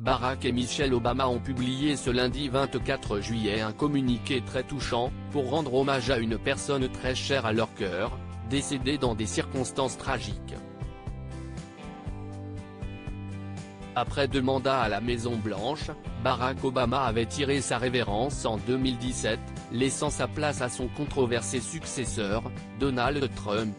Barack et Michelle Obama ont publié ce lundi 24 juillet un communiqué très touchant, pour rendre hommage à une personne très chère à leur cœur, décédée dans des circonstances tragiques. Après 2 mandats à la Maison-Blanche, Barack Obama avait tiré sa révérence en 2017, laissant sa place à son controversé successeur, Donald Trump.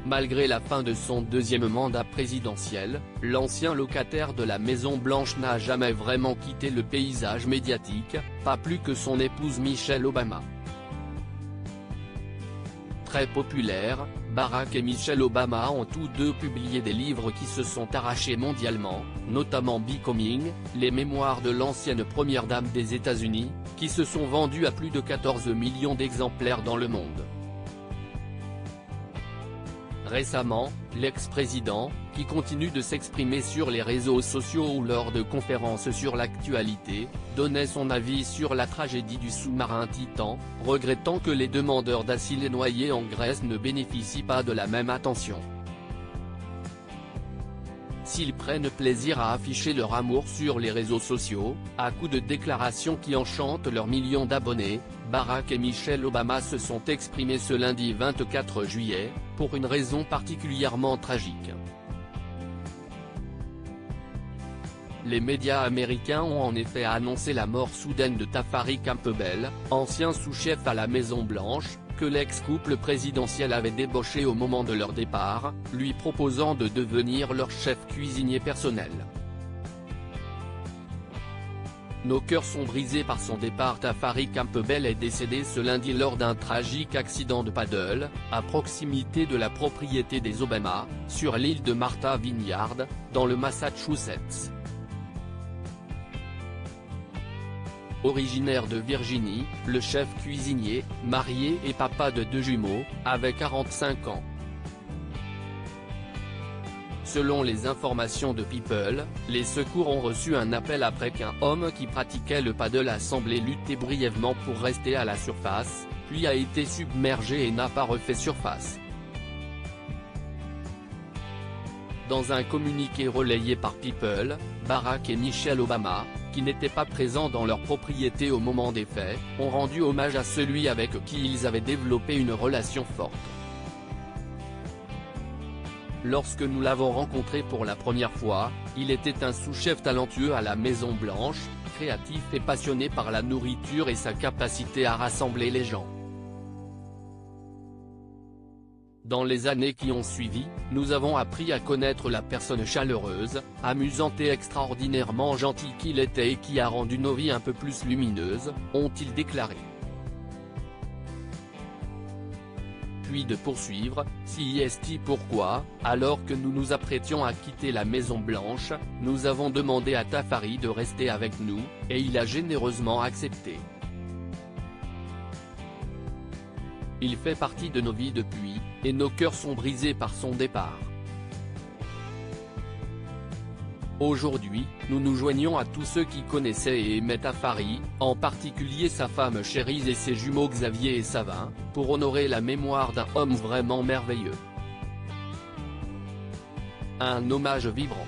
Malgré la fin de son 2e mandat présidentiel, l'ancien locataire de la Maison-Blanche n'a jamais vraiment quitté le paysage médiatique, pas plus que son épouse Michelle Obama. Très populaires, Barack et Michelle Obama ont tous deux publié des livres qui se sont arrachés mondialement, notamment Becoming, les mémoires de l'ancienne première dame des États-Unis, qui se sont vendus à plus de 14 millions d'exemplaires dans le monde. Récemment, l'ex-président, qui continue de s'exprimer sur les réseaux sociaux ou lors de conférences sur l'actualité, donnait son avis sur la tragédie du sous-marin Titan, regrettant que les demandeurs d'asile noyés en Grèce ne bénéficient pas de la même attention. S'ils prennent plaisir à afficher leur amour sur les réseaux sociaux, à coups de déclarations qui enchantent leurs millions d'abonnés, Barack et Michelle Obama se sont exprimés ce lundi 24 juillet, pour une raison particulièrement tragique. Les médias américains ont en effet annoncé la mort soudaine de Tafari Campbell, ancien sous-chef à la Maison-Blanche, que l'ex-couple présidentiel avait débauché au moment de leur départ, lui proposant de devenir leur chef cuisinier personnel. Nos cœurs sont brisés par son départ. Tafari Campbell est décédé ce lundi lors d'un tragique accident de paddle, à proximité de la propriété des Obama, sur l'île de Martha Vineyard, dans le Massachusetts. Originaire de Virginie, le chef cuisinier, marié et papa de 2 jumeaux, avait 45 ans. Selon les informations de People, les secours ont reçu un appel après qu'un homme qui pratiquait le paddle a semblé lutter brièvement pour rester à la surface, puis a été submergé et n'a pas refait surface. Dans un communiqué relayé par People, Barack et Michelle Obama, qui n'étaient pas présents dans leur propriété au moment des faits, ont rendu hommage à celui avec qui ils avaient développé une relation forte. Lorsque nous l'avons rencontré pour la première fois, il était un sous-chef talentueux à la Maison-Blanche, créatif et passionné par la nourriture et sa capacité à rassembler les gens. Dans les années qui ont suivi, nous avons appris à connaître la personne chaleureuse, amusante et extraordinairement gentille qu'il était et qui a rendu nos vies un peu plus lumineuses, ont-ils déclaré. Puis de poursuivre, si est pourquoi, alors que nous nous apprêtions à quitter la Maison-Blanche, nous avons demandé à Tafari de rester avec nous, et il a généreusement accepté. Il fait partie de nos vies depuis, et nos cœurs sont brisés par son départ. Aujourd'hui, nous nous joignons à tous ceux qui connaissaient et aimaient Tafari, en particulier sa femme Cherise et ses jumeaux Xavier et Savin, pour honorer la mémoire d'un homme vraiment merveilleux. Un hommage vibrant.